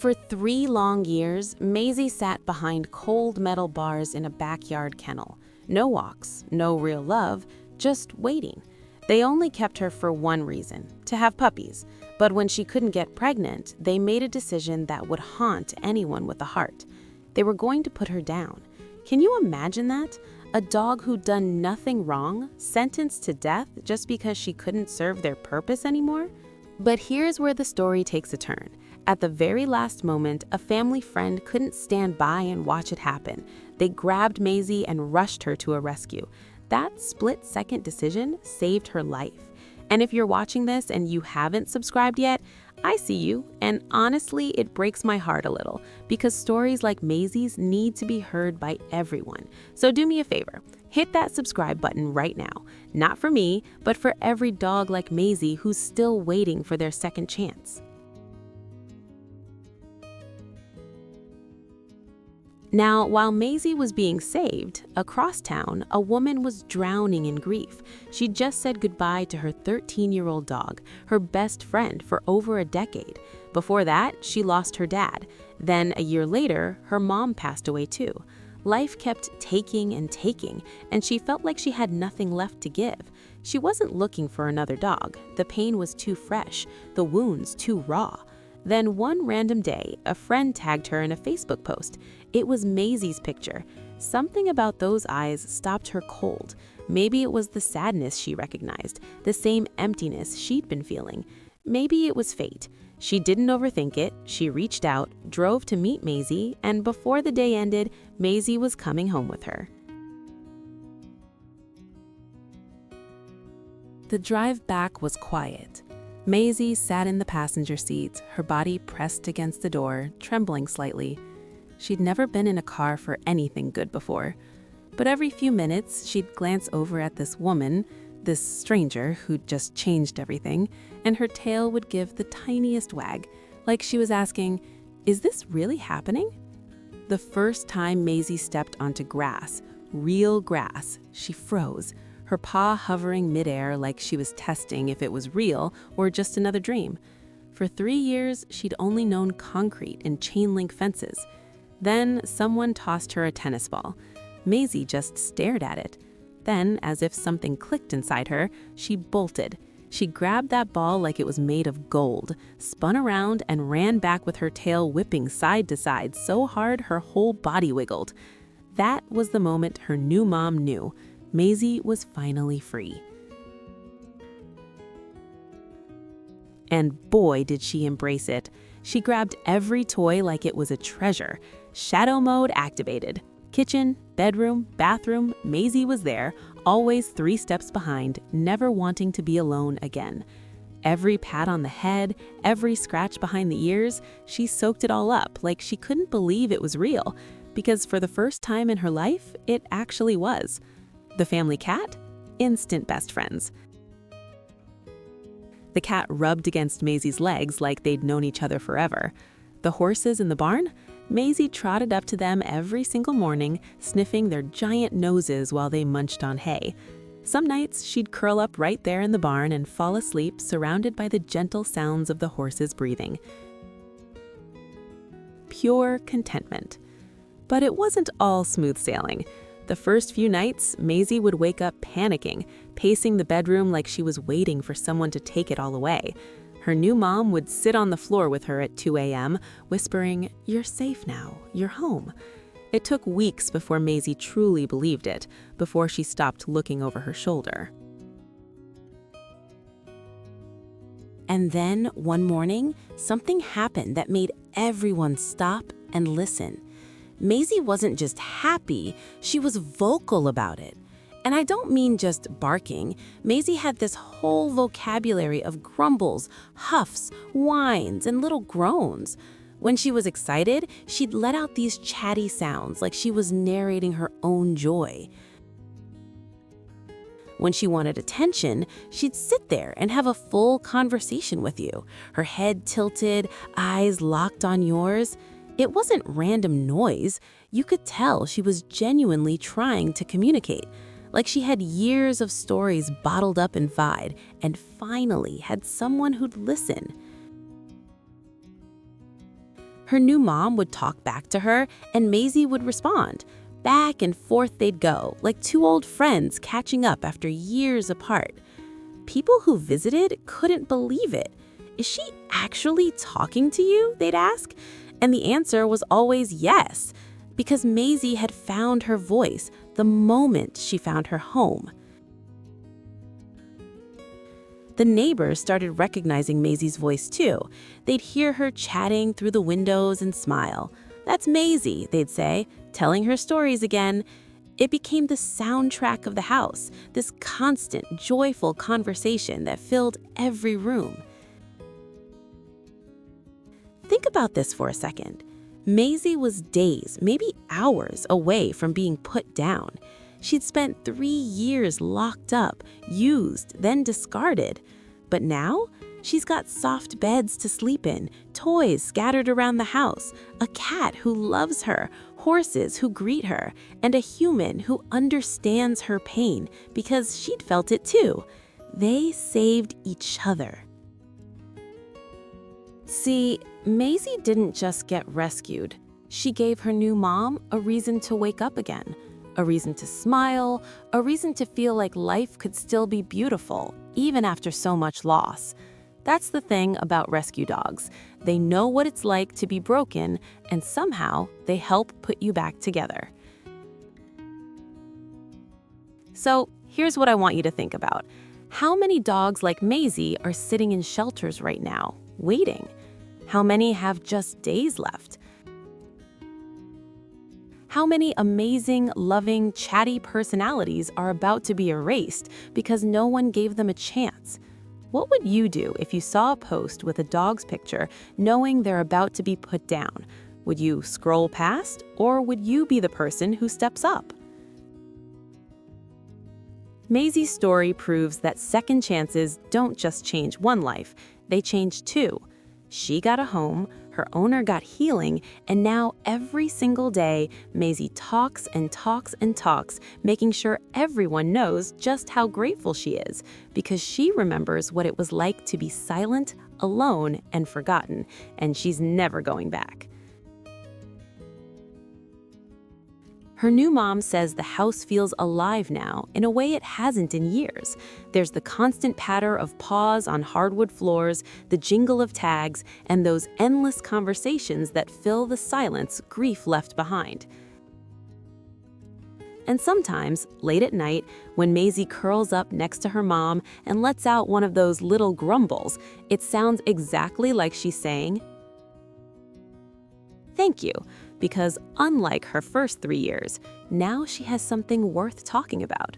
For 3 long years, Maisy sat behind cold metal bars in a backyard kennel. No walks, no real love, just waiting. They only kept her for one reason, to have puppies. But when she couldn't get pregnant, they made a decision that would haunt anyone with a heart. They were going to put her down. Can you imagine that? A dog who'd done nothing wrong, sentenced to death just because she couldn't serve their purpose anymore? But here's where the story takes a turn. At the very last moment, a family friend couldn't stand by and watch it happen. They grabbed Maisy and rushed her to a rescue. That split-second decision saved her life. And if you're watching this and you haven't subscribed yet, I see you, and honestly, it breaks my heart a little because stories like Maisy's need to be heard by everyone. So do me a favor, hit that subscribe button right now. Not for me, but for every dog like Maisy who's still waiting for their second chance. Now, while Maisy was being saved, across town, a woman was drowning in grief. She'd just said goodbye to her 13-year-old dog, her best friend for over a decade. Before that, she lost her dad. Then, a year later, her mom passed away too. Life kept taking, and she felt like she had nothing left to give. She wasn't looking for another dog. The pain was too fresh, the wounds too raw. Then one random day, a friend tagged her in a Facebook post. It was Maisy's picture. Something about those eyes stopped her cold. Maybe it was the sadness she recognized, the same emptiness she'd been feeling. Maybe it was fate. She didn't overthink it. She reached out, drove to meet Maisy, and before the day ended, Maisy was coming home with her. The drive back was quiet. Maisy sat in the passenger seat, her body pressed against the door, trembling slightly. She'd never been in a car for anything good before. But every few minutes, she'd glance over at this woman, this stranger who'd just changed everything, and her tail would give the tiniest wag, like she was asking, "Is this really happening?" The first time Maisy stepped onto grass, real grass, she froze, her paw hovering midair like she was testing if it was real or just another dream. For 3 years, she'd only known concrete and chain-link fences. Then someone tossed her a tennis ball. Maisy just stared at it. Then, as if something clicked inside her, she bolted. She grabbed that ball like it was made of gold, spun around, and ran back with her tail whipping side to side so hard her whole body wiggled. That was the moment her new mom knew. Maisy was finally free. And boy, did she embrace it. She grabbed every toy like it was a treasure. Shadow mode activated. Kitchen, bedroom, bathroom, Maisy was there, always 3 steps behind, never wanting to be alone again. Every pat on the head, every scratch behind the ears, she soaked it all up like she couldn't believe it was real, because for the first time in her life, it actually was. The family cat? Instant best friends. The cat rubbed against Maisy's legs like they'd known each other forever. The horses in the barn? Maisy trotted up to them every single morning, sniffing their giant noses while they munched on hay. Some nights, she'd curl up right there in the barn and fall asleep, surrounded by the gentle sounds of the horses breathing. Pure contentment. But it wasn't all smooth sailing. The first few nights, Maisy would wake up panicking, pacing the bedroom like she was waiting for someone to take it all away. Her new mom would sit on the floor with her at 2 a.m., whispering, "You're safe now, you're home." It took weeks before Maisy truly believed it, before she stopped looking over her shoulder. And then, one morning, something happened that made everyone stop and listen. Maisy wasn't just happy, she was vocal about it. And I don't mean just barking. Maisy had this whole vocabulary of grumbles, huffs, whines, and little groans. When she was excited, she'd let out these chatty sounds like she was narrating her own joy. When she wanted attention, she'd sit there and have a full conversation with you, her head tilted, eyes locked on yours. It wasn't random noise. You could tell she was genuinely trying to communicate, like she had years of stories bottled up inside and finally had someone who'd listen. Her new mom would talk back to her, and Maisy would respond. Back and forth they'd go, like two old friends catching up after years apart. People who visited couldn't believe it. "Is she actually talking to you?" they'd ask. And the answer was always yes, because Maisy had found her voice the moment she found her home. The neighbors started recognizing Maisy's voice too. They'd hear her chatting through the windows and smile. "That's Maisy," they'd say, telling her stories again. It became the soundtrack of the house, this constant, joyful conversation that filled every room. Think about this for a second. Maisy was days, maybe hours away from being put down. She'd spent 3 years locked up, used, then discarded. But now, she's got soft beds to sleep in, toys scattered around the house, a cat who loves her, horses who greet her, and a human who understands her pain because she'd felt it too. They saved each other. See, Maisy didn't just get rescued. She gave her new mom a reason to wake up again, a reason to smile, a reason to feel like life could still be beautiful, even after so much loss. That's the thing about rescue dogs. They know what it's like to be broken, and somehow they help put you back together. So here's what I want you to think about. How many dogs like Maisy are sitting in shelters right now, waiting? How many have just days left? How many amazing, loving, chatty personalities are about to be erased because no one gave them a chance? What would you do if you saw a post with a dog's picture knowing they're about to be put down? Would you scroll past, or would you be the person who steps up? Maisy's story proves that second chances don't just change one life, they change two. She got a home, her owner got healing, and now every single day, Maisy talks and talks and talks, making sure everyone knows just how grateful she is, because she remembers what it was like to be silent, alone, and forgotten, and she's never going back. Her new mom says the house feels alive now in a way it hasn't in years. There's the constant patter of paws on hardwood floors, the jingle of tags, and those endless conversations that fill the silence grief left behind. And sometimes, late at night, when Maisy curls up next to her mom and lets out one of those little grumbles, it sounds exactly like she's saying, "Thank you," because unlike her first 3 years, now she has something worth talking about.